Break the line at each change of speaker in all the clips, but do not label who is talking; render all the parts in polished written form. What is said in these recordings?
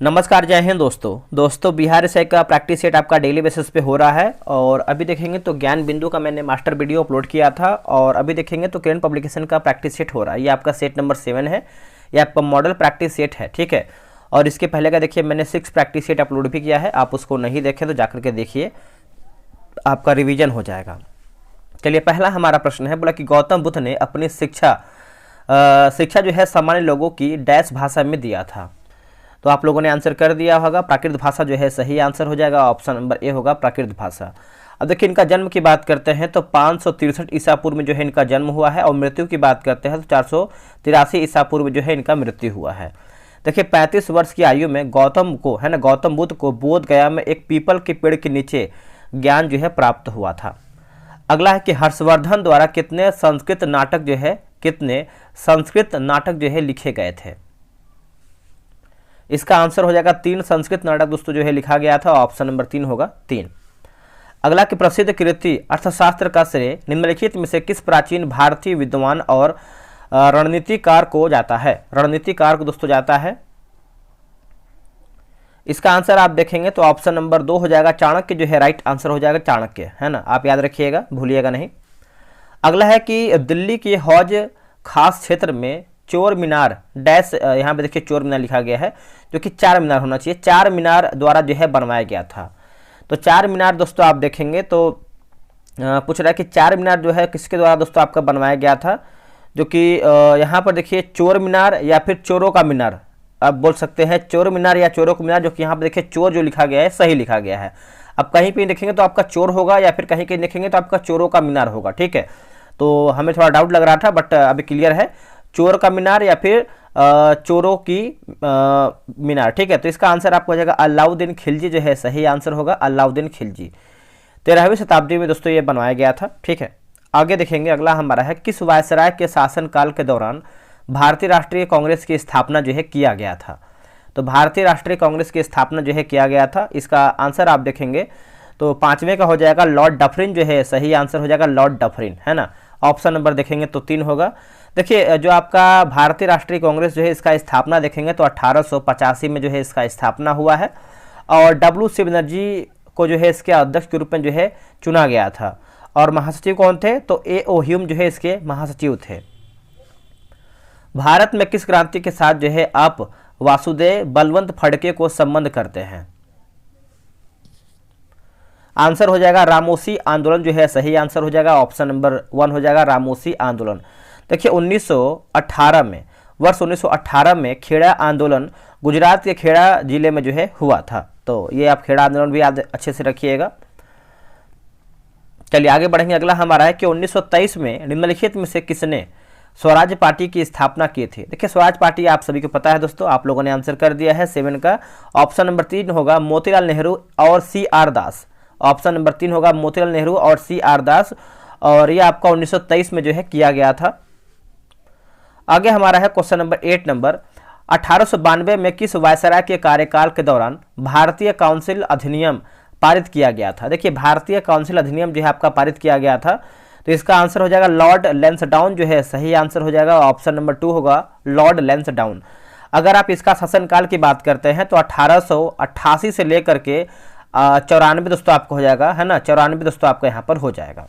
नमस्कार, जय हिंद दोस्तों बिहार से का प्रैक्टिस सेट आपका डेली बेसिस पे हो रहा है। और अभी देखेंगे तो ज्ञान बिंदु का मैंने मास्टर वीडियो अपलोड किया था और अभी देखेंगे तो करंट पब्लिकेशन का प्रैक्टिस सेट हो रहा है। ये आपका सेट नंबर 7 है, ये आपका मॉडल प्रैक्टिस सेट है, ठीक है। और इसके पहले का देखिए मैंने 6 प्रैक्टिस सेट अपलोड भी किया है, आप उसको नहीं देखें तो जाकर के देखिए, आपका रिविजन हो जाएगा। चलिए, पहला हमारा प्रश्न है, बोला कि गौतम बुद्ध ने अपनी शिक्षा जो है सामान्य लोगों की डैश भाषा में दिया था। तो आप लोगों ने आंसर कर दिया होगा, प्राकृत भाषा जो है सही आंसर हो जाएगा। ऑप्शन नंबर ए होगा प्राकृत भाषा। अब देखिए इनका जन्म की बात करते हैं तो 563 ईसा पूर्व में जो है इनका जन्म हुआ है, और मृत्यु की बात करते हैं तो 483 ईसा पूर्व में जो है इनका मृत्यु हुआ है। देखिए 35 वर्ष की आयु में गौतम बुद्ध को बोध गया में एक पीपल के पेड़ के नीचे ज्ञान जो है प्राप्त हुआ था। अगला है कि हर्षवर्धन द्वारा कितने संस्कृत नाटक जो है लिखे गए थे। इसका आंसर हो जाएगा 3 संस्कृत नाटक दोस्तों जो है लिखा गया था। ऑप्शन नंबर 3 होगा 3। अगला की प्रसिद्ध कृति अर्थशास्त्र का श्रेय निम्नलिखित में से किस प्राचीन भारतीय विद्वान और रणनीतिकार को जाता है। रणनीतिकार को दोस्तों जाता है। इसका आंसर आप देखेंगे तो ऑप्शन नंबर 2 हो जाएगा, चाणक्य जो है राइट आंसर हो जाएगा, चाणक्य, है ना। आप याद रखिएगा, भूलिएगा नहीं। अगला है कि दिल्ली के हौज खास क्षेत्र में चोर मीनार डैश, यहाँ पे देखिए चोर मीनार लिखा गया है, जो कि 4 मीनार होना चाहिए, 4 मीनार द्वारा जो है बनवाया गया था। तो 4 मीनार दोस्तों आप देखेंगे तो पूछ रहा है कि 4 मीनार जो है किसके द्वारा दोस्तों आपका बनवाया गया था, जो कि यहाँ पर देखिए चोर मीनार या फिर चोरों का मीनार, आप बोल सकते हैं चोर मीनार या चोरों का मीनार, जो कि यहाँ पर देखिए चोर जो लिखा गया है सही लिखा गया है। अब कहीं पे देखेंगे तो आपका चोर होगा या फिर कहीं कहीं देखेंगे तो आपका चोरों का मीनार होगा, ठीक है। तो हमें थोड़ा डाउट लग रहा था बट अभी क्लियर है, चोर का मीनार या फिर चोरों की मीनार, ठीक है। तो इसका आंसर आपको हो जाएगा अलाउद्दीन खिलजी जो है सही आंसर होगा, अलाउद्दीन खिलजी। 13वीं शताब्दी में दोस्तों ये बनवाया गया था, ठीक है। आगे देखेंगे, अगला हमारा है, किस वायसराय के शासनकाल के दौरान भारतीय राष्ट्रीय कांग्रेस की स्थापना जो है किया गया था। तो भारतीय राष्ट्रीय कांग्रेस की स्थापना जो है किया गया था, इसका आंसर आप देखेंगे तो 5वें का हो जाएगा लॉर्ड डफरिन जो है सही आंसर हो जाएगा, लॉर्ड डफरिन, है ना। ऑप्शन नंबर देखेंगे तो 3 होगा। देखिए जो आपका भारतीय राष्ट्रीय कांग्रेस जो है इसका स्थापना देखेंगे तो 1885 में जो है इसका स्थापना हुआ है, और डब्ल्यू सी बनर्जी को जो है इसके अध्यक्ष के रूप में जो है चुना गया था। और महासचिव कौन थे, तो ए ओ ह्यूम जो है इसके महासचिव थे। भारत में किस क्रांति के साथ जो है आप वासुदेव बलवंत फड़के को संबंध करते हैं। आंसर हो जाएगा रामोसी आंदोलन जो है सही आंसर हो जाएगा, ऑप्शन नंबर 1 हो जाएगा रामोसी आंदोलन। देखिए 1918 में, वर्ष 1918 में खेड़ा आंदोलन गुजरात के खेड़ा जिले में जो है हुआ था। तो ये आप खेड़ा आंदोलन भी याद अच्छे से रखिएगा। चलिए आगे बढ़ेंगे, अगला हमारा है कि 1923 में निम्नलिखित में से किसने स्वराज पार्टी की स्थापना की थी। देखिए स्वराज पार्टी आप सभी को पता है दोस्तों, आप लोगों ने आंसर कर दिया है 7 का। ऑप्शन नंबर 3 होगा मोतीलाल नेहरू और CR दास। ऑप्शन नंबर 3 होगा मोतीलाल नेहरू और CR दास, और ये आपका 1923 में जो है किया गया था। आगे हमारा है क्वेश्चन नंबर 8 नंबर, 1892 में किस वायसराय के कार्यकाल के दौरान भारतीय काउंसिल अधिनियम पारित किया गया था। देखिए भारतीय काउंसिल अधिनियम जो है आपका पारित किया गया था, तो इसका आंसर हो जाएगा लॉर्ड लैंसडाउन जो है सही आंसर हो जाएगा, ऑप्शन नंबर 2 होगा लॉर्ड लैंसडाउन। अगर आप इसका शासनकाल की बात करते हैं तो 1888 से लेकर के 94 दोस्तों आपको हो जाएगा, है ना, 94 दोस्तों आपको यहाँ पर हो जाएगा।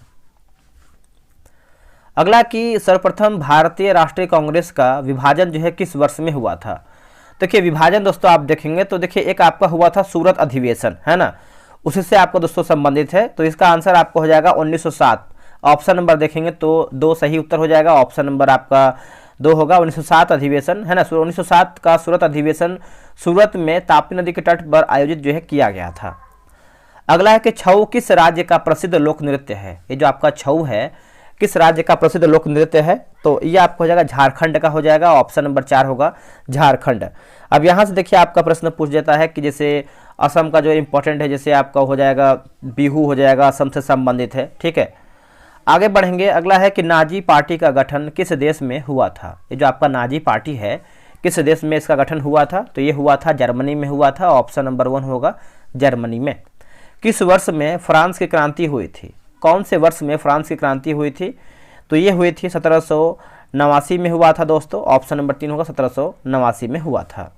अगला कि सर्वप्रथम भारतीय राष्ट्रीय कांग्रेस का विभाजन जो है किस वर्ष में हुआ था। देखिए विभाजन दोस्तों आप देखेंगे तो देखिए एक आपका हुआ था सूरत अधिवेशन, है ना, उसी से आपको दोस्तों संबंधित है। तो इसका आंसर आपको हो जाएगा 1907। ऑप्शन नंबर देखेंगे तो 2 सही उत्तर हो जाएगा, ऑप्शन नंबर आपका 2 होगा, 1907 अधिवेशन, है ना। 1907 का सूरत अधिवेशन सूरत में ताप्ती नदी के तट पर आयोजित जो है किया गया था। अगला है कि छऊ किस राज्य का प्रसिद्ध लोक नृत्य है। ये जो आपका छऊ है किस राज्य का प्रसिद्ध लोक नृत्य है, तो ये आपको हो जाएगा झारखंड का हो जाएगा, ऑप्शन नंबर 4 होगा झारखंड। अब यहाँ से देखिए आपका प्रश्न पूछ देता है कि जैसे असम का जो इंपॉर्टेंट है, जैसे आपका हो जाएगा बिहू हो जाएगा, असम से संबंधित है, ठीक है। आगे बढ़ेंगे, अगला है कि नाजी पार्टी का गठन किस देश में हुआ था। ये जो आपका नाजी पार्टी है किस देश में इसका गठन हुआ था, तो ये हुआ था जर्मनी में हुआ था, ऑप्शन नंबर 1 होगा जर्मनी में। किस वर्ष में फ्रांस की क्रांति हुई थी, कौन से वर्ष में फ्रांस की क्रांति हुई थी, तो ये हुई थी 1789 में हुआ था दोस्तों, ऑप्शन नंबर 3 होगा 1789 में हुआ था।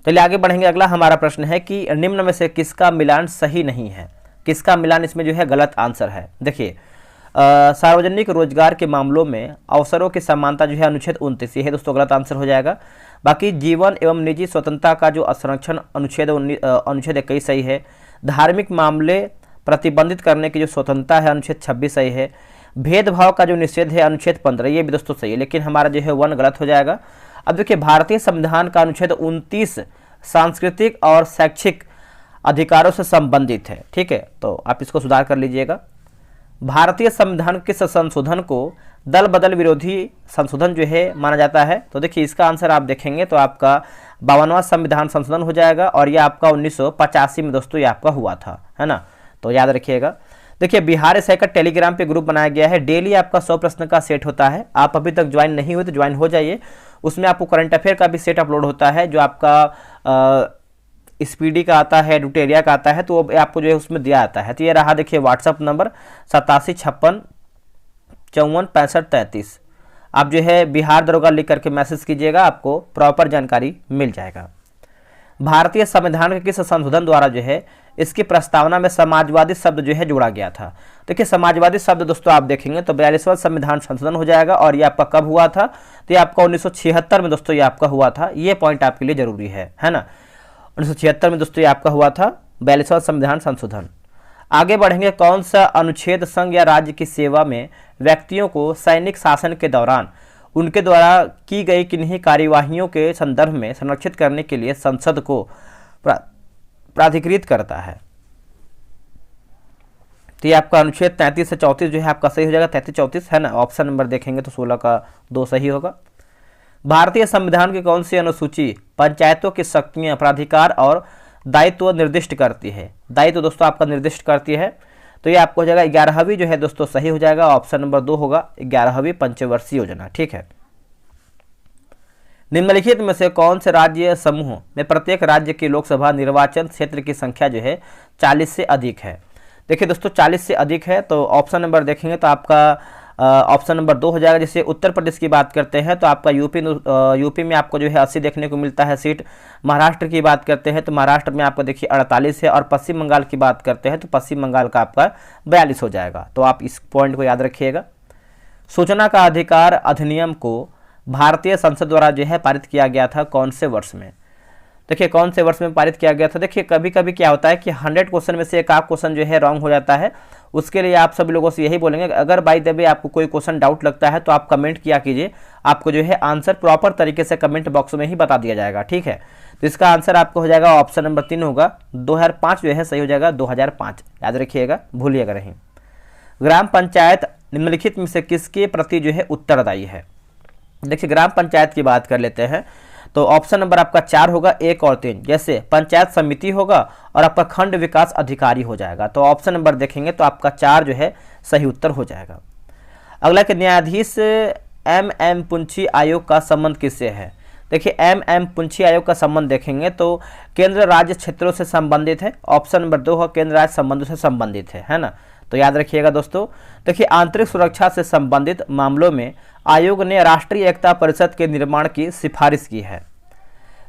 चलिए आगे बढ़ेंगे। अगला हमारा प्रश्न है कि निम्न में से किसका मिलान सही नहीं है, किसका मिलान इसमें जो है गलत आंसर है। देखिए सार्वजनिक रोजगार के मामलों में अवसरों की समानता जो है अनुच्छेद 29, यह दोस्तों गलत आंसर हो जाएगा। बाकी जीवन एवं निजी स्वतंत्रता का जो संरक्षण अनुच्छेद 21 सही है। धार्मिक मामले प्रतिबंधित करने की जो स्वतंत्रता है अनुच्छेद 26 सही है। भेदभाव का जो निषेध है अनुच्छेद 15, ये भी दोस्तों सही है, लेकिन हमारा जो है 1 गलत हो जाएगा। अब देखिए भारतीय संविधान का अनुच्छेद 29 सांस्कृतिक और शैक्षिक अधिकारों से संबंधित है, ठीक है, तो आप इसको सुधार कर लीजिएगा। भारतीय संविधान के संशोधन को दल बदल विरोधी संशोधन जो है माना जाता है। तो देखिए इसका आंसर आप देखेंगे तो आपका 52वां संविधान संशोधन हो जाएगा और यह आपका 1985 में दोस्तों ये आपका हुआ था, है ना, तो याद रखिएगा। देखिए बिहार एसआई का टेलीग्राम पे ग्रुप बनाया गया है, डेली आपका 100 प्रश्न का सेट होता है। आप अभी तक ज्वाइन नहीं हुए तो ज्वाइन हो जाइए। उसमें आपको करंट अफेयर का भी सेट अपलोड होता है, जो आपका स्पीडी का आता है, एडुटेरिया का आता है, तो आपको जो है उसमें दिया आता है। तो ये रहा देखिए व्हाट्सअप नंबर 8756546533। आप जो है बिहार दरोगा लिख करके मैसेज कीजिएगा, आपको प्रॉपर जानकारी मिल जाएगा। भारतीय संविधान के किस संशोधन द्वारा जो है इसकी प्रस्तावना में समाजवादी शब्द जो है जोड़ा गया था। देखिए समाजवादी शब्द दोस्तों आप देखेंगे तो 42वां संविधान संशोधन हो जाएगा और ये आपका कब हुआ था, तो ये आपका 1976 में दोस्तों ये आपका हुआ था। ये पॉइंट आपके लिए जरूरी है ना, 1976 में दोस्तों ये आपका हुआ था 42वां संविधान संशोधन। आगे बढ़ेंगे। कौन सा अनुच्छेद संघ या राज्य की सेवा में व्यक्तियों को सैनिक शासन के दौरान उनके द्वारा की गई किन्हीं कार्यवाहियों के संदर्भ में संरक्षित करने के लिए संसद को प्राधिकृत करता है। तो ये आपका अनुच्छेद 33 से 34 जो है आपका सही हो जाएगा, 33-34 है ना। ऑप्शन नंबर देखेंगे तो 16 का 2 सही होगा। भारतीय संविधान की कौन सी अनुसूची पंचायतों की शक्तियां, प्राधिकार और दायित्व निर्दिष्ट करती है। दायित्व दोस्तों आपका निर्दिष्ट करती है, तो ये आपको हो जाएगा 11वीं जो है दोस्तों सही हो जाएगा। ऑप्शन नंबर 2 होगा 11वीं पंचवर्षीय योजना, ठीक है। निम्नलिखित में से कौन से राज्य समूह में प्रत्येक राज्य की लोकसभा निर्वाचन क्षेत्र की संख्या जो है 40 से अधिक है। देखिए दोस्तों 40 से अधिक है, तो ऑप्शन नंबर देखेंगे तो आपका ऑप्शन नंबर 2 हो जाएगा। जैसे उत्तर प्रदेश की बात करते हैं तो आपका यूपी में आपको जो है 80 देखने को मिलता है सीट। महाराष्ट्र की बात करते हैं तो महाराष्ट्र में आपको देखिए 48 है, और पश्चिम बंगाल की बात करते हैं तो पश्चिम बंगाल का आपका 42 हो जाएगा। तो आप इस पॉइंट को याद रखिएगा। सूचना का अधिकार अधिनियम को भारतीय संसद द्वारा जो है पारित किया गया था कौन से वर्ष में। देखिए कौन से वर्ष में पारित किया गया था। देखिए कभी कभी क्या होता है कि 100 क्वेश्चन में से एक आध क्वेश्चन जो है रॉन्ग हो जाता है। उसके लिए आप सभी लोगों से यही बोलेंगे, अगर बाय द वे आपको कोई क्वेश्चन डाउट लगता है तो आप कमेंट किया कीजिए, आपको जो है आंसर प्रॉपर तरीके से कमेंट बॉक्स में ही बता दिया जाएगा, ठीक है। तो इसका आंसर आपको हो जाएगा ऑप्शन नंबर 3 होगा, 2005 जो है सही हो जाएगा, 2005 याद रखिएगा, भूलिएगा नहीं। ग्राम पंचायत निम्नलिखित में से किसके प्रति जो है उत्तरदायी है। देखिए ग्राम पंचायत की बात कर लेते हैं तो ऑप्शन नंबर आपका 4 होगा, 1 और 3। जैसे पंचायत समिति होगा और आपका खंड विकास अधिकारी हो जाएगा। तो ऑप्शन नंबर देखेंगे तो आपका 4 जो है सही उत्तर हो जाएगा। अगला कि न्यायाधीश MM पुंछी आयोग का संबंध किससे है। देखिए MM पुंछी आयोग का संबंध देखेंगे तो केंद्र राज्य क्षेत्रों से संबंधित है। ऑप्शन नंबर 2 है केंद्र राज्य संबंधों से संबंधित है ना, तो याद रखिएगा दोस्तों। देखिए आंतरिक सुरक्षा से संबंधित मामलों में आयोग ने राष्ट्रीय एकता परिषद के निर्माण की सिफारिश की है।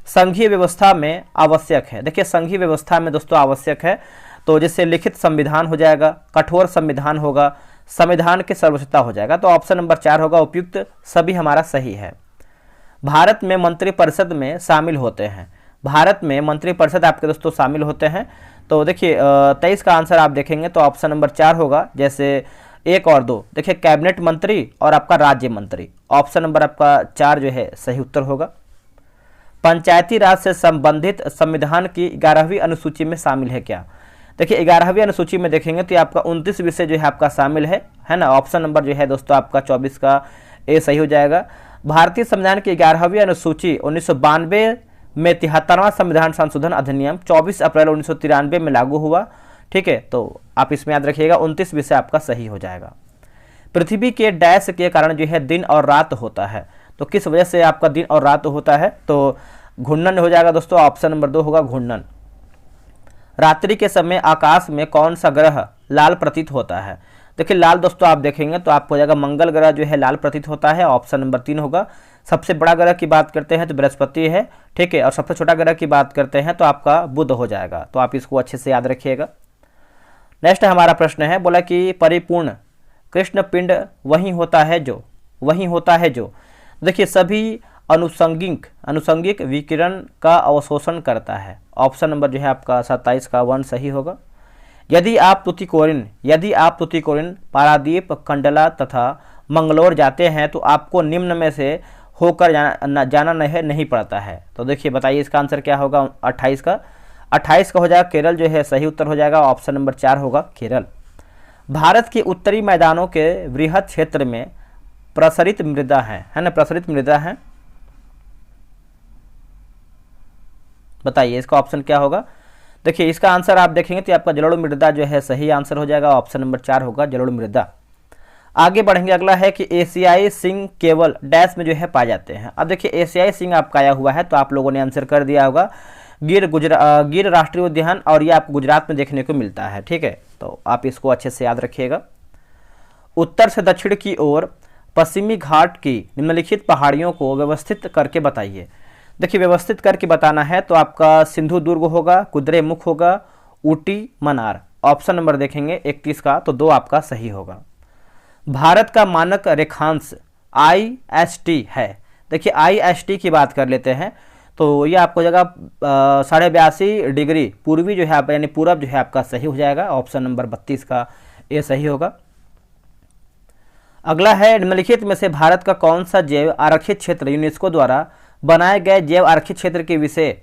संघीय व्यवस्था में आवश्यक है। देखिए संघीय व्यवस्था में दोस्तों आवश्यक है, तो जैसे लिखित संविधान हो जाएगा, कठोर संविधान होगा, संविधान की सर्वोच्चता हो जाएगा। तो ऑप्शन नंबर 4 होगा, उपयुक्त सभी हमारा सही है। भारत में मंत्रिपरिषद में शामिल होते हैं। भारत में मंत्रिपरिषद आपके दोस्तों शामिल होते हैं। तो देखिए 23 का आंसर आप देखेंगे तो ऑप्शन नंबर 4 होगा। जैसे 1 और 2 देखिए कैबिनेट मंत्री और आपका राज्य मंत्री। ऑप्शन नंबर आपका 4 जो है सही उत्तर होगा। पंचायती राज से संबंधित संविधान की 11वीं अनुसूची में शामिल है क्या। देखिए 11वीं अनुसूची में देखेंगे तो आपका 29 विषय जो है आपका शामिल है ना। ऑप्शन नंबर जो है दोस्तों आपका 24 का ए सही हो जाएगा। भारतीय संविधान की 11वीं अनुसूची 1992 में 73वां संविधान संशोधन अधिनियम 24 अप्रैल 1993 में लागू हुआ, ठीक है। तो आप इसमें याद रखिएगा 29 विषय आपका सही हो जाएगा। पृथ्वी के डैश के कारण जो है दिन और रात होता है, तो किस वजह से आपका दिन और रात होता है, तो घूर्णन हो जाएगा दोस्तों। ऑप्शन नंबर 2 होगा घूर्णन। रात्रि के समय आकाश में कौन सा ग्रह लाल प्रतीत होता है। देखिए लाल दोस्तों आप देखेंगे तो आपको हो जाएगा मंगल ग्रह जो है लाल प्रतीत होता है। ऑप्शन नंबर 3 होगा। सबसे बड़ा ग्रह की बात करते हैं तो बृहस्पति है, ठीक है, और सबसे छोटा ग्रह की बात करते हैं तो आपका बुध हो जाएगा। तो आप इसको अच्छे से याद रखिएगा। नेक्स्ट हमारा प्रश्न है, बोला कि परिपूर्ण कृष्ण पिंड वही होता है जो देखिए सभी अनुषंगिक विकिरण का अवशोषण करता है। ऑप्शन नंबर जो है आपका 27 का 1 सही होगा। यदि आप तुतिकोरिन, पारादीप, कंडला तथा मंगलोर जाते हैं तो आपको निम्न में से होकर जाना नहीं पड़ता है। तो देखिए बताइए इसका आंसर क्या होगा 28 का हो जाएगा केरल जो है सही उत्तर हो जाएगा। ऑप्शन नंबर 4 होगा केरल। भारत के उत्तरी मैदानों के वृहद क्षेत्र में प्रसरित मृदा है ना, प्रसरित मृदा है। बताइए इसका ऑप्शन क्या होगा। देखिए इसका आंसर आप देखेंगे तो आपका जलोढ़ मृदा जो है सही आंसर हो जाएगा। ऑप्शन नंबर 4 होगा जलोढ़ मृदा। आगे बढ़ेंगे, अगला है कि एशियाई सिंह केवल डैश में जो है पाए जाते हैं। अब देखिए एशियाई सिंह आपका आया हुआ है तो आप लोगों ने आंसर कर दिया होगा गिर राष्ट्रीय उद्यान, और ये आपको गुजरात में देखने को मिलता है, ठीक है। तो आप इसको अच्छे से याद रखिएगा। उत्तर से दक्षिण की ओर पश्चिमी घाट की निम्नलिखित पहाड़ियों को व्यवस्थित करके बताइए। देखिए व्यवस्थित करके बताना है तो आपका सिंधु दुर्ग होगा, कुद्रेमुख होगा, ऊटी, मनार। ऑप्शन नंबर देखेंगे 31 का तो 2 आपका सही होगा। भारत का मानक रेखांश IST है। देखिए IST की बात कर लेते हैं तो ये आपको जगह 82.5 डिग्री पूर्वी जो है आप यानी पूरब जो है आपका सही हो जाएगा। ऑप्शन नंबर 32 का ये सही होगा। अगला है, निम्नलिखित में से भारत का कौन सा जैव आरक्षित क्षेत्र यूनेस्को द्वारा बनाए गए जैव आरक्षित क्षेत्र के विषय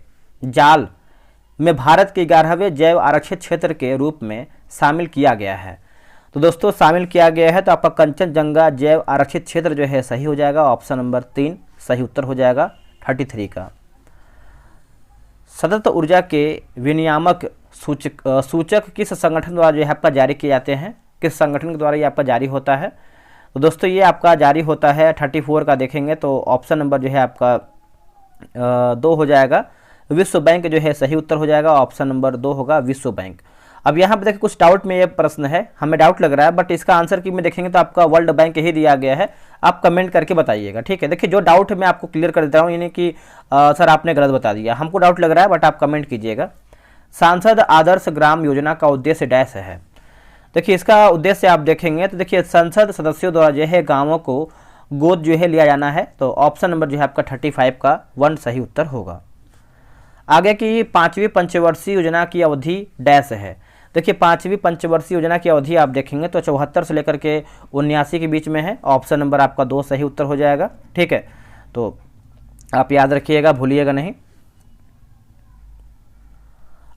जाल में भारत के 11वें जैव आरक्षित क्षेत्र के रूप में शामिल किया गया है। तो दोस्तों शामिल किया गया है तो आपका कंचनजंगा जैव आरक्षित क्षेत्र जो है सही हो जाएगा। ऑप्शन नंबर 3 सही उत्तर हो जाएगा 33 का। सतत ऊर्जा के विनियामक सूचक किस संगठन द्वारा जो है आपका जारी किए जाते हैं, किस संगठन के द्वारा ये आपका जारी होता है। तो दोस्तों ये आपका जारी होता है 34 का देखेंगे तो ऑप्शन नंबर जो है आपका 2 हो जाएगा। विश्व बैंक जो है सही उत्तर हो जाएगा। ऑप्शन नंबर 2 होगा विश्व बैंक। अब यहाँ पे देखिए कुछ डाउट में ये प्रश्न है, हमें डाउट लग रहा है, बट इसका आंसर की में देखेंगे तो आपका वर्ल्ड बैंक ही दिया गया है। आप कमेंट करके बताइएगा, ठीक है। देखिए जो डाउट मैं आपको क्लियर कर देता हूँ, यानी कि सर आपने गलत बता दिया, हमको डाउट लग रहा है बट आप कमेंट कीजिएगा। सांसद आदर्श ग्राम योजना का उद्देश्य डैश है। देखिए इसका उद्देश्य आप देखेंगे तो देखिए संसद सदस्यों द्वारा जो है गाँवों को गोद जो है लिया जाना है। तो ऑप्शन नंबर जो है आपका 35 का 1 सही उत्तर होगा। आगे की 5वीं पंचवर्षीय योजना की अवधि डैश है। देखिए 5वीं पंचवर्षीय योजना की अवधि आप देखेंगे तो 74 से लेकर के 79 के बीच में है। ऑप्शन नंबर आपका 2 सही उत्तर हो जाएगा, ठीक है। तो आप याद रखिएगा, भूलिएगा नहीं।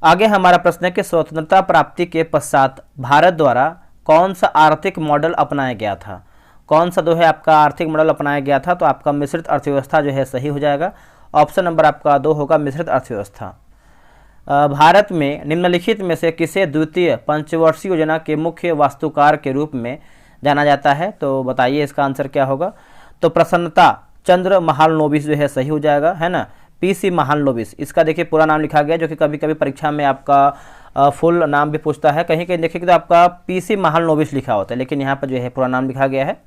आगे हमारा प्रश्न है कि स्वतंत्रता प्राप्ति के पश्चात भारत द्वारा कौन सा आर्थिक मॉडल अपनाया गया था। कौन सा जो है आपका आर्थिक मॉडल अपनाया गया था। तो आपका मिश्रित अर्थव्यवस्था जो है सही हो जाएगा। ऑप्शन नंबर आपका 2 होगा मिश्रित अर्थव्यवस्था। भारत में निम्नलिखित में से किसे द्वितीय पंचवर्षीय योजना के मुख्य वास्तुकार के रूप में जाना जाता है। तो बताइए इसका आंसर क्या होगा। तो प्रसन्नता चंद्र महालनोबिस जो है सही हो जाएगा, है ना। PC महालनोबिस इसका देखिए पूरा नाम लिखा गया, जो कि कभी कभी परीक्षा में आपका फुल नाम भी पूछता है। कहीं कहीं देखिए तो आपका PC महालनोबिस लिखा होता है, लेकिन यहाँ पर जो है पूरा नाम लिखा गया है।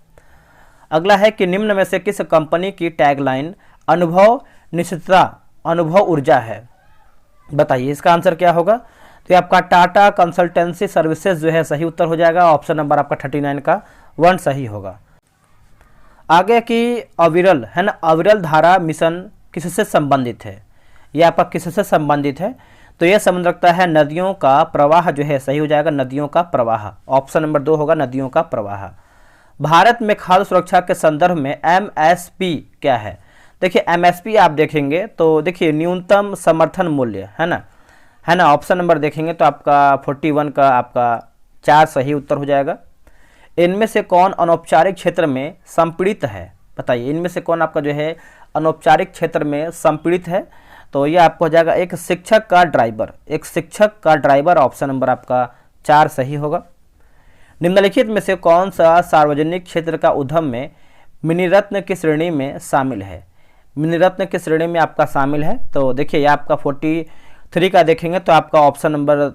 अगला है कि निम्न में से किस कंपनी की टैगलाइन अनुभव निश्चितता अनुभव ऊर्जा है। बताइए इसका आंसर क्या होगा। तो आपका टाटा कंसल्टेंसी सर्विसेज जो है सही उत्तर हो जाएगा। ऑप्शन नंबर आपका 39 का 1 सही होगा। आगे की अविरल है ना, अविरल धारा मिशन किससे संबंधित है। यह आपका किससे संबंधित है। तो यह संबंध रखता है नदियों का प्रवाह जो है सही हो जाएगा, नदियों का प्रवाह। ऑप्शन नंबर 2 होगा नदियों का प्रवाह। भारत में खाद्य सुरक्षा के संदर्भ में MSP क्या है। देखिए MSP आप देखेंगे तो देखिए न्यूनतम समर्थन मूल्य है ना। ऑप्शन नंबर देखेंगे तो आपका 41 का आपका 4 सही उत्तर हो जाएगा। इनमें से कौन अनौपचारिक क्षेत्र में संपीड़ित है। बताइए इनमें से कौन आपका जो है अनौपचारिक क्षेत्र में संपीड़ित है। तो ये आपको हो जाएगा एक शिक्षक का ड्राइवर। ऑप्शन नंबर आपका 4 सही होगा। निम्नलिखित में से कौन सा सार्वजनिक क्षेत्र का उद्यम में मिनीरत्न की श्रेणी में शामिल है। मिनीरत्न की श्रेणी में आपका शामिल है। तो देखिए ये आपका 43 का देखेंगे तो आपका ऑप्शन नंबर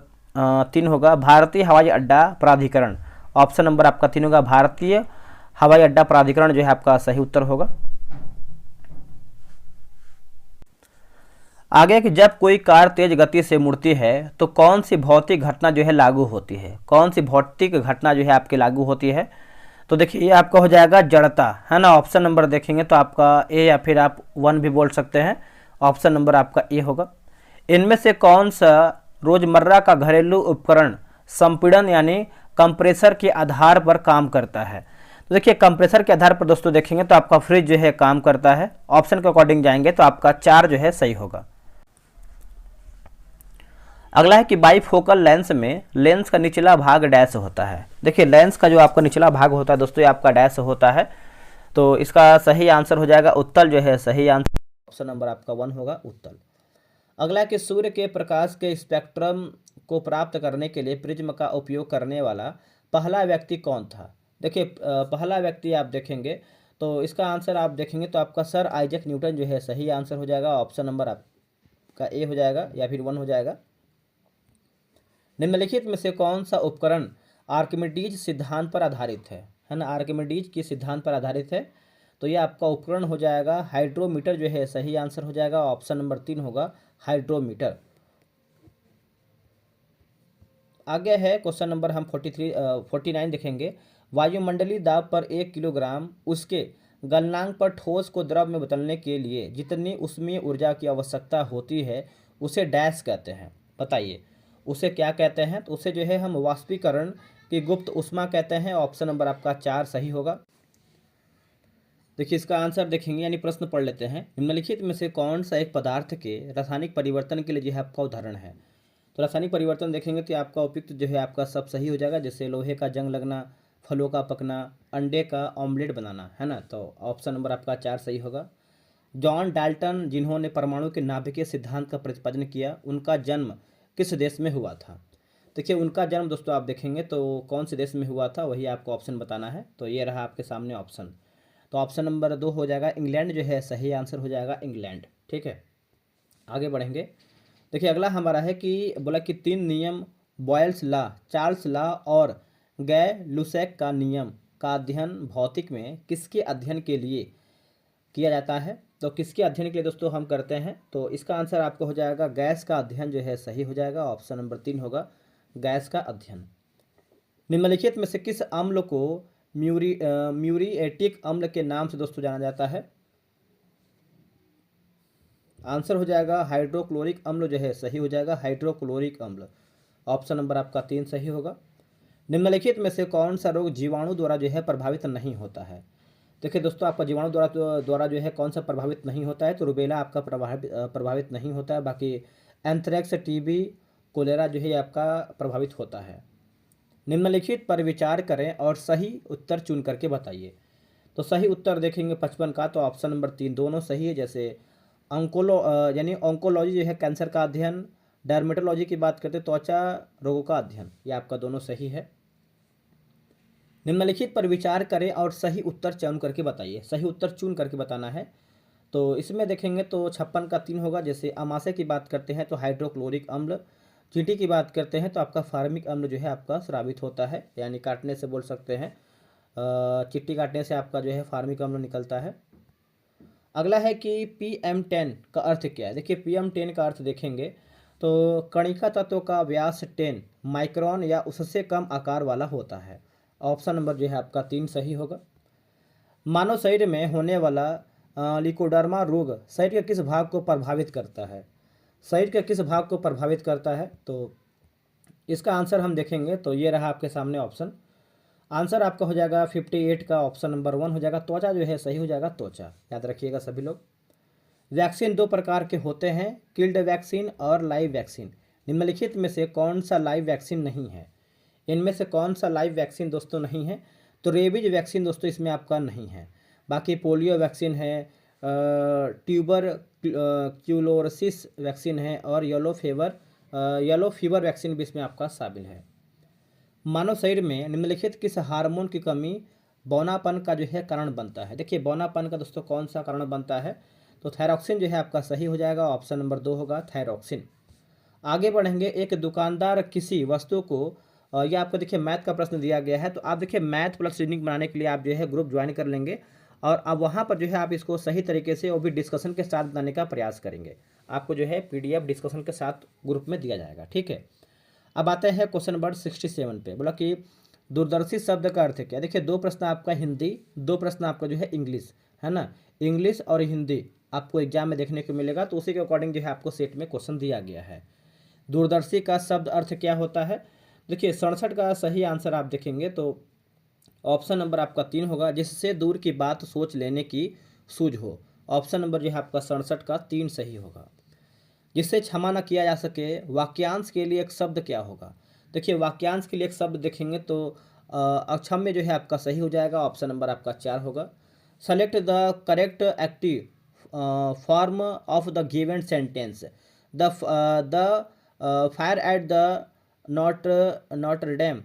3 होगा भारतीय हवाई अड्डा प्राधिकरण। ऑप्शन नंबर आपका 3 होगा भारतीय हवाई अड्डा प्राधिकरण जो है आपका सही उत्तर होगा। आगे कि जब कोई कार तेज गति से मुड़ती है तो कौन सी भौतिक घटना जो है लागू होती है, कौन सी भौतिक घटना जो है आपकी लागू होती है। तो देखिए ये आपका हो जाएगा जड़ता, है ना। ऑप्शन नंबर देखेंगे तो आपका ए, या फिर आप 1 भी बोल सकते हैं। ऑप्शन नंबर आपका ए होगा। इनमें से कौन सा रोजमर्रा का घरेलू उपकरण संपीड़न यानी कंप्रेसर के आधार पर काम करता है। तो देखिए कंप्रेसर के आधार पर दोस्तों देखेंगे तो आपका फ्रिज जो है काम करता है। ऑप्शन के अकॉर्डिंग जाएंगे तो आपका 4 जो है सही होगा। अगला है कि बाईफोकल लेंस में लेंस का निचला भाग डैश होता है। देखिए लेंस का जो आपका निचला भाग होता है दोस्तों ये आपका डैश होता है। तो इसका सही आंसर हो जाएगा उत्तल जो है सही आंसर। ऑप्शन नंबर आपका 1 होगा उत्तल। अगला है कि सूर्य के प्रकाश के स्पेक्ट्रम को प्राप्त करने के लिए प्रिज्म का उपयोग करने वाला पहला व्यक्ति कौन था। देखिए पहला व्यक्ति आप देखेंगे तो इसका आंसर आप देखेंगे तो आपका सर आइजैक न्यूटन जो है सही आंसर हो जाएगा। ऑप्शन नंबर आपका ए हो जाएगा या फिर 1 हो जाएगा। निम्नलिखित में से कौन सा उपकरण आर्किमिडीज सिद्धांत पर आधारित है ना। आर्किमिडीज के सिद्धांत पर आधारित है। तो ये आपका उपकरण हो जाएगा हाइड्रोमीटर जो है सही आंसर हो जाएगा। ऑप्शन नंबर 3 होगा हाइड्रोमीटर। आगे है क्वेश्चन नंबर हम 49 देखेंगे। वायुमंडलीय दाब पर 1 किलोग्राम उसके गलनांक पर ठोस को द्रव में बदलने के लिए जितनी ऊष्मीय ऊर्जा की आवश्यकता होती है उसे डैश कहते हैं। बताइए उसे क्या कहते हैं। तो उसे जो है हम वाष्पीकरण की गुप्त ऊष्मा कहते हैं। ऑप्शन नंबर आपका 4 सही होगा। देखिए इसका आंसर देखेंगे यानी प्रश्न पढ़ लेते हैं। निम्नलिखित में से कौन सा एक पदार्थ के रासायनिक परिवर्तन के लिए जो है आपका उदाहरण है। तो रासायनिक परिवर्तन देखेंगे तो आपका उपयुक्त जो है आपका सब सही हो जाएगा। जैसे लोहे का जंग लगना, फलों का पकना, अंडे का ऑमलेट बनाना, है ना। तो ऑप्शन नंबर आपका 4 सही होगा। जॉन डाल्टन जिन्होंने परमाणु के नाभिकीय सिद्धांत का प्रतिपादन किया उनका जन्म किस देश में हुआ था। देखिए उनका जन्म दोस्तों आप देखेंगे तो कौन से देश में हुआ था वही आपको ऑप्शन बताना है। तो ये रहा आपके सामने ऑप्शन। तो ऑप्शन नंबर 2 हो जाएगा इंग्लैंड जो है सही आंसर हो जाएगा इंग्लैंड। ठीक है आगे बढ़ेंगे। देखिए अगला हमारा है कि बोला कि 3 नियम बॉयल्स लॉ, चार्ल्स लॉ और गै लुसैक का नियम का अध्ययन भौतिक में किसके अध्ययन के लिए किया जाता है। तो किसके अध्ययन के लिए दोस्तों हम करते हैं। तो इसका आंसर आपको हो जाएगा गैस का अध्ययन जो है सही हो जाएगा। ऑप्शन नंबर 3 होगा गैस का अध्ययन। निम्नलिखित में से किस अम्ल को म्यूरिएटिक अम्ल के नाम से दोस्तों जाना जाता है। आंसर हो जाएगा हाइड्रोक्लोरिक अम्ल जो है सही हो जाएगा हाइड्रोक्लोरिक अम्ल। ऑप्शन नंबर आपका 3 सही होगा। निम्नलिखित में से कौन सा रोग जीवाणु द्वारा जो है प्रभावित नहीं होता है। देखिए दोस्तों आपका जीवाणु द्वारा जो है कौन सा प्रभावित नहीं होता है। तो रुबेला आपका प्रभावित नहीं होता है। बाकी एंथ्रेक्स, टीबी, कोलेरा जो है आपका प्रभावित होता है। निम्नलिखित पर विचार करें और सही उत्तर चुन करके बताइए। तो सही उत्तर देखेंगे 55 का तो ऑप्शन नंबर 3 दोनों सही है। जैसे यानी ऑन्कोलॉजी जो है कैंसर का अध्ययन, डर्मेटोलॉजी की बात करते त्वचा रोगों का अध्ययन, ये आपका दोनों सही है। निम्नलिखित पर विचार करें और सही उत्तर चयन करके बताइए। सही उत्तर चुन करके बताना है। तो इसमें देखेंगे तो 56 का 3 होगा। जैसे अमाशय की बात करते हैं तो हाइड्रोक्लोरिक अम्ल, चींटी की बात करते हैं तो आपका फार्मिक अम्ल जो है आपका स्रावित होता है, यानी काटने से बोल सकते हैं चींटी काटने से आपका जो है फार्मिक अम्ल निकलता है। अगला है कि PM10 का अर्थ क्या है। देखिए PM10 का अर्थ देखेंगे तो कणिका तत्व का व्यास 10 माइक्रोन या उससे कम आकार वाला होता है। ऑप्शन नंबर जो है आपका 3 सही होगा। मानव शरीर में होने वाला लिकोडर्मा रोग शरीर के किस भाग को प्रभावित करता है। शरीर के किस भाग को प्रभावित करता है। तो इसका आंसर हम देखेंगे तो ये रहा आपके सामने ऑप्शन। आंसर आपका हो जाएगा 58 का ऑप्शन नंबर 1 हो जाएगा। त्वचा जो है सही हो जाएगा त्वचा, याद रखिएगा सभी लोग। वैक्सीन 2 प्रकार के होते हैं, किल्ड वैक्सीन और लाइव वैक्सीन। निम्नलिखित में से कौन सा लाइव वैक्सीन नहीं है। इनमें से कौन सा लाइव वैक्सीन दोस्तों नहीं है। तो रेबीज वैक्सीन दोस्तों इसमें आपका नहीं है। बाकी पोलियो वैक्सीन है, ट्यूबर क्यूलोसिस वैक्सीन है और येलो फीवर वैक्सीन भी इसमें आपका शामिल है। मानव शरीर में निम्नलिखित किस हार्मोन की कमी बौनापन का जो है कारण बनता है। देखिए बौनापन का दोस्तों कौन सा कारण बनता है। तो थायरॉक्सिन जो है आपका सही हो जाएगा। ऑप्शन नंबर 2 होगा थायरॉक्सिन। आगे बढ़ेंगे। एक दुकानदार किसी वस्तु को यह आपको देखिए मैथ का प्रश्न दिया गया है। तो आप देखिए मैथ प्लस रीजनिंग बनाने के लिए आप जो है ग्रुप ज्वाइन कर लेंगे और अब वहाँ पर जो है आप इसको सही तरीके से वो भी डिस्कशन के साथ बनाने का प्रयास करेंगे। आपको जो है पीडीएफ डिस्कशन के साथ ग्रुप में दिया जाएगा, ठीक है। अब आते हैं क्वेश्चन नंबर 67 पे। बोला कि दूरदर्शी शब्द का अर्थ क्या। देखिए 2 प्रश्न आपका हिंदी, 2 प्रश्न आपका जो है इंग्लिश, है ना। इंग्लिश और हिंदी आपको एग्जाम में देखने को मिलेगा, तो उसी के अकॉर्डिंग जो है आपको सेट में क्वेश्चन दिया गया है। दूरदर्शी का शब्द अर्थ क्या होता है। देखिए 67 का सही आंसर आप देखेंगे तो ऑप्शन नंबर आपका 3 होगा, जिससे दूर की बात सोच लेने की सूझ हो। ऑप्शन नंबर जो है आपका 67 का 3 सही होगा। जिससे क्षमा न किया जा सके, वाक्यांश के लिए एक शब्द क्या होगा। देखिए वाक्यांश के लिए एक शब्द देखेंगे तो अक्षम्य जो है आपका सही हो जाएगा, ऑप्शन नंबर आपका 4 होगा। Select the correct active form of the given sentence. The fire at the Notre Dame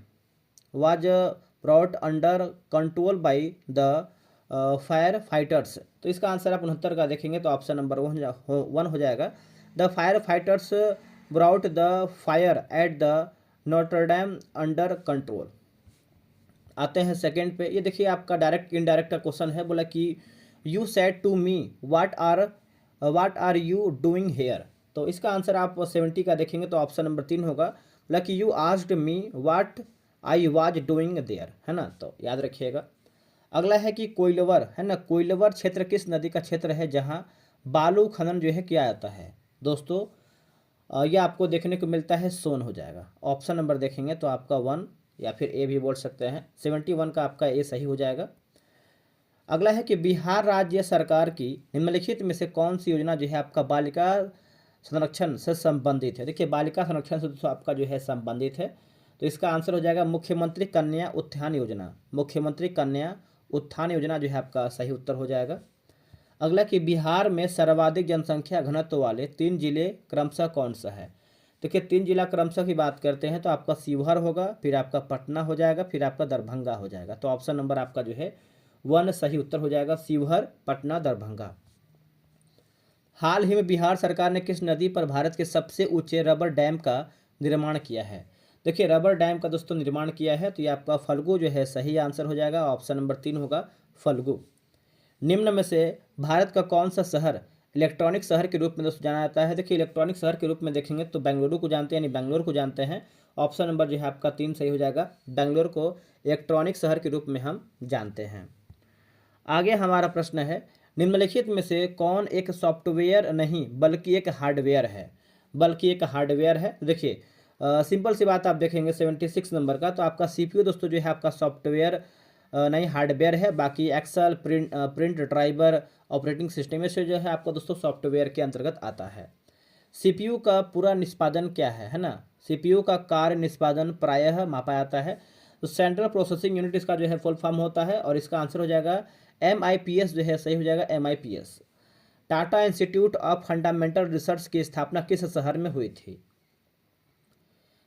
was brought under control by the fire fighters. तो इसका आंसर आप 69 का देखेंगे तो ऑप्शन नंबर 1 हो जाएगा। The fire fighters brought the fire at the Notre Dame under control. आते हैं सेकंड पे। ये देखिए आपका डायरेक्ट इनडायरेक्ट का क्वेश्चन है। बोला कि you said to me what are you doing here. तो इसका आंसर आप 70 का देखेंगे तो ऑप्शन नंबर 3 होगा। बोला कि you asked me what I was doing there, है ना, तो याद रखिएगा। अगला है कि कोइलवर, है ना, कोइलवर क्षेत्र किस नदी का क्षेत्र है जहाँ बालू खनन जो है किया जाता है। दोस्तों यह आपको देखने को मिलता है सोन हो जाएगा। ऑप्शन नंबर देखेंगे तो आपका 1 या फिर ए भी बोल सकते हैं, 71 का आपका ए सही हो जाएगा। अगला है कि बिहार राज्य सरकार की निम्नलिखित में से कौन सी योजना जो है आपका बालिका संरक्षण से संबंधित है। देखिए बालिका संरक्षण से दोस्तों आपका जो है संबंधित है, तो इसका आंसर हो जाएगा मुख्यमंत्री कन्या उत्थान योजना। मुख्यमंत्री कन्या उत्थान योजना जो है आपका सही उत्तर हो जाएगा। अगला कि बिहार में सर्वाधिक जनसंख्या घनत्व वाले 3 जिले क्रमशः कौन सा है। देखिए 3 जिला क्रमशः की बात करते हैं तो आपका शिवहर होगा, फिर आपका पटना हो जाएगा, फिर आपका दरभंगा हो जाएगा। तो ऑप्शन नंबर आपका जो है 1 सही उत्तर हो जाएगा, शिवहर, पटना, दरभंगा। हाल ही में बिहार सरकार ने किस नदी पर भारत के सबसे ऊंचे रबर डैम का निर्माण किया है। देखिए रबर डैम का दोस्तों निर्माण किया है, तो ये आपका फल्गु जो है सही आंसर हो जाएगा, ऑप्शन नंबर 3 होगा फल्गु। निम्न में से भारत का कौन सा शहर इलेक्ट्रॉनिक शहर के रूप में दोस्तों जाना जाता है। देखिए इलेक्ट्रॉनिक शहर के रूप में देखेंगे तो बेंगलुरु को जानते हैं, यानी बेंगलोर को जानते हैं। ऑप्शन नंबर जो है आपका 3 सही हो जाएगा, बेंगलोर को इलेक्ट्रॉनिक शहर के रूप में हम जानते हैं। आगे हमारा प्रश्न है, निम्नलिखित में से कौन एक सॉफ्टवेयर नहीं बल्कि एक हार्डवेयर है। बल्कि एक हार्डवेयर है। देखिए सिंपल सी बात आप देखेंगे 76 नंबर का, तो आपका सीपीयू दोस्तों जो है आपका सॉफ्टवेयर नहीं हार्डवेयर है। बाकी Excel, print driver, operating system से जो है आपका दोस्तों सॉफ्टवेयर के अंतर्गत आता है। सीपीयू का पूरा निष्पादन क्या है ना। सीपीयू का कार्य निष्पादन प्रायः मापा जाता है, तो सेंट्रल प्रोसेसिंग यूनिट इसका जो है फुल फॉर्म होता है, और इसका आंसर हो जाएगा MIPS जो है सही हो जाएगा, MIPS। Tata institute of fundamental research की स्थापना किस शहर में हुई थी।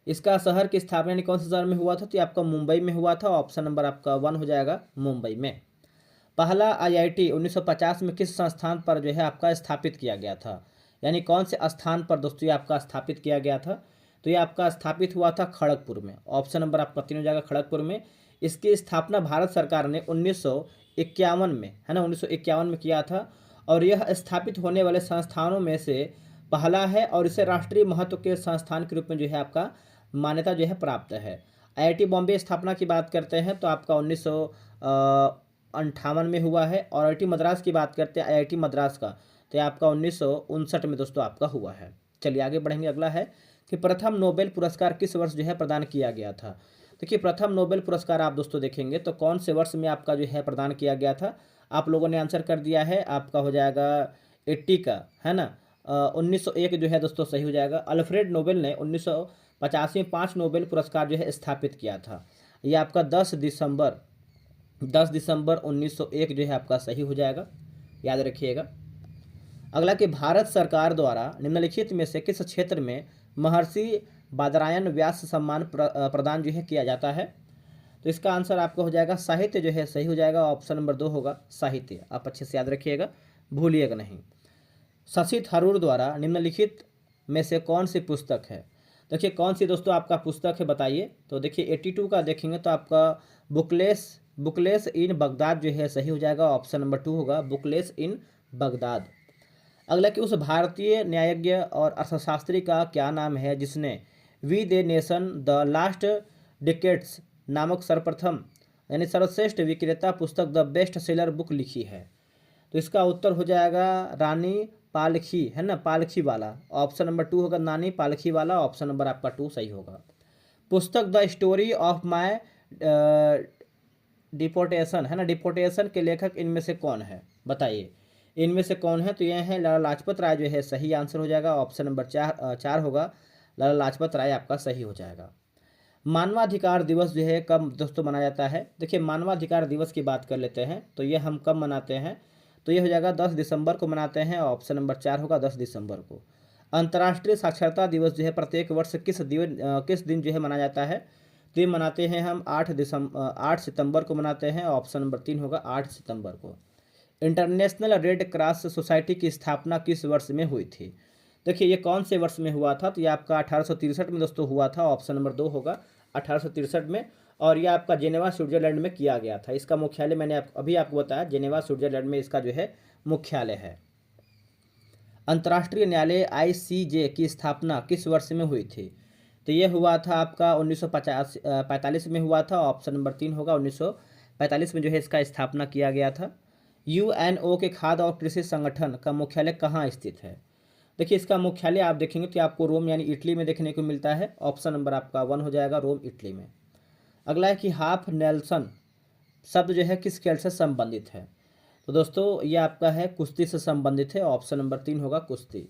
इसका शहर की स्थापना यानी कौन से शहर में हुआ था, तो ये आपका मुंबई में हुआ था। ऑप्शन नंबर आपका 1 हो जाएगा, मुंबई में। पहला IIT 1950 में किस संस्थान पर जो है आपका स्थापित किया गया था, यानी कौन से स्थान पर दोस्तों ये आपका स्थापित किया गया था, तो ये आपका स्थापित हुआ था खड़गपुर में। ऑप्शन नंबर आपका 3 हो जाएगा, खड़गपुर में। इसकी स्थापना भारत सरकार ने 1951 में, है ना, 1951 में किया था, और यह स्थापित होने वाले संस्थानों में से पहला है, और इसे राष्ट्रीय महत्व के संस्थान के रूप में जो है आपका मान्यता जो है प्राप्त है। IIT बॉम्बे स्थापना की बात करते हैं तो आपका 1958 में हुआ है, और IIT मद्रास की बात करते हैं IIT मद्रास का, तो ये आपका 1959 में दोस्तों आपका हुआ है। चलिए आगे बढ़ेंगे। अगला है कि प्रथम नोबेल पुरस्कार किस वर्ष जो है प्रदान किया गया था। देखिए प्रथम नोबेल पुरस्कार आप दोस्तों देखेंगे तो कौन से वर्ष में आपका जो है प्रदान किया गया था। आप लोगों ने आंसर कर दिया है, आपका हो जाएगा 80 का, है ना। 1901 जो है दोस्तों सही हो जाएगा। अल्फ्रेड नोबेल ने 1985 में 5 नोबेल पुरस्कार जो है स्थापित किया था। ये आपका 10 दिसंबर 1901 जो है आपका सही हो जाएगा, याद रखिएगा। अगला कि भारत सरकार द्वारा निम्नलिखित में से किस क्षेत्र में महर्षि बादरायण व्यास सम्मान प्रदान जो है किया जाता है, तो इसका आंसर आपका हो जाएगा साहित्य जो है सही हो जाएगा, ऑप्शन नंबर 2 होगा साहित्य। आप अच्छे से याद रखिएगा, भूलिएगा नहीं। शशि थरूर द्वारा निम्नलिखित में से कौन सी पुस्तक है। देखिए कौन सी दोस्तों आपका पुस्तक है बताइए। तो देखिए 82 का देखेंगे तो आपका बुकलेस बुकलेस इन बगदाद जो है सही हो जाएगा, ऑप्शन नंबर 2 होगा, बुकलेस इन बगदाद। अगला कि उस भारतीय न्यायज्ञ और अर्थशास्त्री का क्या नाम है जिसने we the nation the last decades नामक सर्वप्रथम यानी सर्वश्रेष्ठ विक्रेता पुस्तक द बेस्ट सेलर बुक लिखी है? तो इसका उत्तर हो जाएगा रानी पालखी, है ना, पालखी वाला, ऑप्शन नंबर 2 होगा, नानी पालखी वाला, ऑप्शन नंबर आपका 2 सही होगा। पुस्तक the story of my deportation, है ना, डिपोर्टेशन के लेखक इनमें से कौन है, बताइए इनमें से कौन है? तो यह है लाला लाजपत राय जो है सही आंसर हो जाएगा, ऑप्शन नंबर 4 होगा, लाला लाजपत राय आपका सही हो जाएगा। मानवाधिकार दिवस जो है कब दोस्तों मनाया जाता है? देखिए मानवाधिकार दिवस की बात कर लेते हैं तो ये हम कब मनाते हैं, तो ये हो जाएगा 10 दिसंबर को मनाते हैं, ऑप्शन नंबर 4 होगा 10 दिसंबर को। अंतर्राष्ट्रीय साक्षरता दिवस जो है प्रत्येक वर्ष किस दिन जो है मनाया जाता है? तो ये मनाते हैं हम 8 सितंबर को मनाते हैं, ऑप्शन नंबर 3 होगा 8 सितंबर को। इंटरनेशनल रेड क्रॉस सोसाइटी की स्थापना किस वर्ष में हुई थी? देखिए ये कौन से वर्ष में हुआ था? तो ये आपका 1863 में दोस्तों हुआ था, ऑप्शन नंबर 2 होगा 1863 में, और ये आपका जेनेवा स्विट्जरलैंड में किया गया था। इसका मुख्यालय मैंने अभी आपको बताया, जेनेवा स्विट्जरलैंड में इसका जो है मुख्यालय है। अंतर्राष्ट्रीय न्यायालय ICJ की स्थापना किस वर्ष में हुई थी? तो ये हुआ था आपका 1945 में हुआ था, ऑप्शन नंबर 3 होगा, 1945 में जो है इसका स्थापना किया गया था। UNO के खाद्य और कृषि संगठन का मुख्यालय कहाँ स्थित है? देखिए इसका मुख्यालय आप देखेंगे तो आपको रोम यानी इटली में देखने को मिलता है, ऑप्शन नंबर आपका 1 हो जाएगा, रोम इटली में। अगला है कि हाफ नेल्सन शब्द जो है किस खेल से संबंधित है? तो दोस्तों ये आपका है कुश्ती से संबंधित है, ऑप्शन नंबर 3 होगा कुश्ती।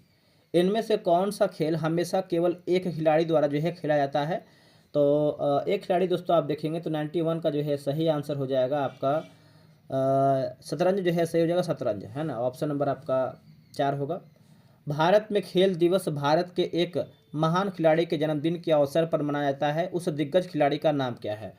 इनमें से कौन सा खेल हमेशा केवल एक खिलाड़ी द्वारा जो है खेला जाता है? तो एक खिलाड़ी दोस्तों आप देखेंगे तो 91 का जो है सही आंसर हो जाएगा आपका शतरंज जो है सही हो जाएगा, शतरंज, है ना, ऑप्शन नंबर आपका 4 होगा। भारत में खेल दिवस भारत के एक महान खिलाड़ी के जन्मदिन के अवसर पर मनाया जाता है, उस दिग्गज खिलाड़ी का नाम क्या है?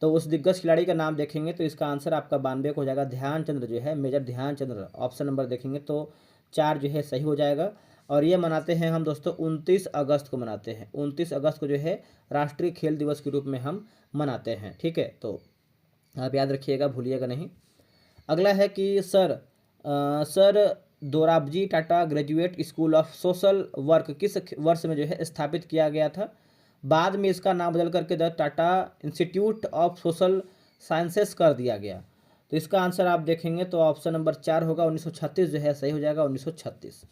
तो उस दिग्गज खिलाड़ी का नाम देखेंगे तो इसका आंसर आपका 92 को हो जाएगा, ध्यानचंद्र जो है, मेजर ध्यानचंद्र, ऑप्शन नंबर देखेंगे तो 4 जो है सही हो जाएगा। और ये मनाते हैं हम दोस्तों 29 अगस्त को मनाते हैं, 29 अगस्त को जो है राष्ट्रीय खेल दिवस के रूप में हम मनाते हैं, ठीक है, तो आप याद रखिएगा, भूलिएगा नहीं। अगला है कि sir Dorabji Tata graduate school of social work किस वर्ष में जो है स्थापित किया गया था? बाद में इसका नाम बदल करके the Tata institute of social sciences कर दिया गया। तो इसका आंसर आप देखेंगे तो ऑप्शन नंबर 4 होगा, 1936 जो है सही हो जाएगा, 1936।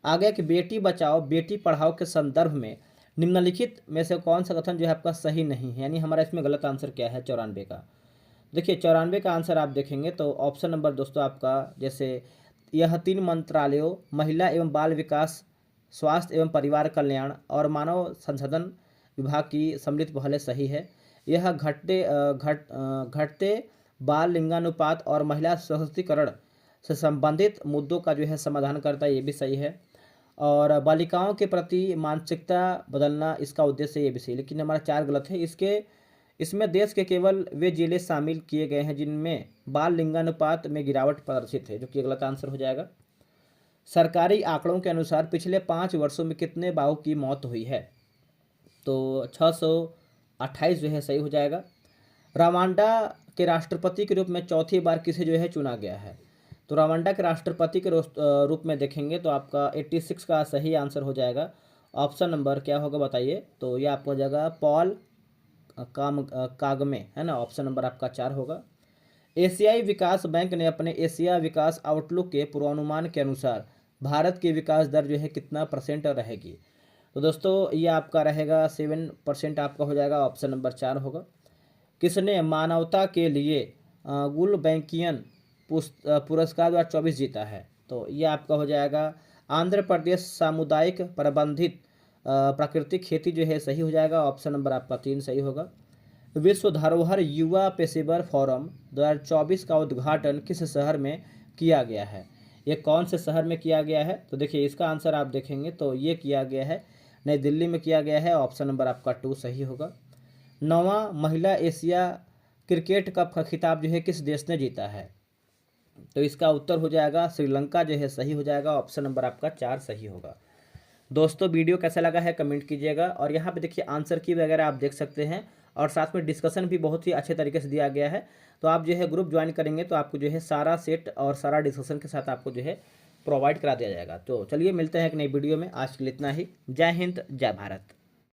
आगे कि बेटी बचाओ बेटी पढ़ाओ के संदर्भ में निम्नलिखित में से कौन सा कथन जो है आपका सही नहीं है, यानी हमारा इसमें गलत आंसर क्या है 94 का? देखिए 94 का आंसर आप देखेंगे तो ऑप्शन नंबर दोस्तों आपका, जैसे यह 3 मंत्रालयों महिला एवं बाल विकास, स्वास्थ्य एवं परिवार कल्याण और मानव संसाधन विभाग की सम्मिलित पहले सही है। यह घटते बाल लिंगानुपात और महिला सशक्तिकरण से संबंधित मुद्दों का जो है समाधान करता है, ये भी सही है। और बालिकाओं के प्रति मानसिकता बदलना इसका उद्देश्य, ये भी सही, लेकिन हमारा 4 गलत है। इसमें देश के केवल वे जिले शामिल किए गए हैं जिनमें बाल लिंगानुपात में गिरावट प्रदर्शित है, जो कि गलत आंसर हो जाएगा। सरकारी आंकड़ों के अनुसार पिछले 5 वर्षों में कितने बाघों की मौत हुई है? तो 628 जो है सही हो जाएगा। रवांडा के राष्ट्रपति के रूप में चौथी बार किसे जो है चुना गया है? तो रवांडा के राष्ट्रपति के रूप में देखेंगे तो आपका 86 का सही आंसर हो जाएगा, ऑप्शन नंबर क्या होगा बताइए? तो ये आपको हो जाएगा पॉल कागमे, है ना, ऑप्शन नंबर आपका 4 होगा। एशियाई विकास बैंक ने अपने एशिया विकास आउटलुक के पूर्वानुमान के अनुसार भारत की विकास दर जो है कितना % रहेगी? तो दोस्तों ये आपका रहेगा 7% आपका हो जाएगा, ऑप्शन नंबर 4 होगा। किसने मानवता के लिए गुलबैंकियन पुरस्कार 2024 जीता है? तो ये आपका हो जाएगा आंध्र प्रदेश सामुदायिक प्रबंधित प्राकृतिक खेती जो है सही हो जाएगा, ऑप्शन नंबर आपका 3 सही होगा। विश्व धरोहर युवा पेशेवर फोरम 2024 का उद्घाटन किस शहर में किया गया है? ये कौन से शहर में किया गया है? तो देखिए इसका आंसर आप देखेंगे तो ये किया गया है नई दिल्ली में किया गया है, ऑप्शन नंबर आपका 2 सही होगा। 9वां महिला एशिया क्रिकेट कप का खिताब जो है किस देश ने जीता है? तो इसका उत्तर हो जाएगा श्रीलंका जो है सही हो जाएगा, ऑप्शन नंबर आपका 4 सही होगा। दोस्तों वीडियो कैसा लगा है कमेंट कीजिएगा, और यहाँ पे देखिए आंसर की वगैरह आप देख सकते हैं, और साथ में डिस्कशन भी बहुत ही अच्छे तरीके से दिया गया है। तो आप जो है ग्रुप ज्वाइन करेंगे तो आपको जो है सारा सेट और सारा डिस्कशन के साथ आपको जो है प्रोवाइड करा दिया जाएगा। तो चलिए मिलते हैं एक नई वीडियो में, आज के लिए इतना ही। जय हिंद, जय भारत।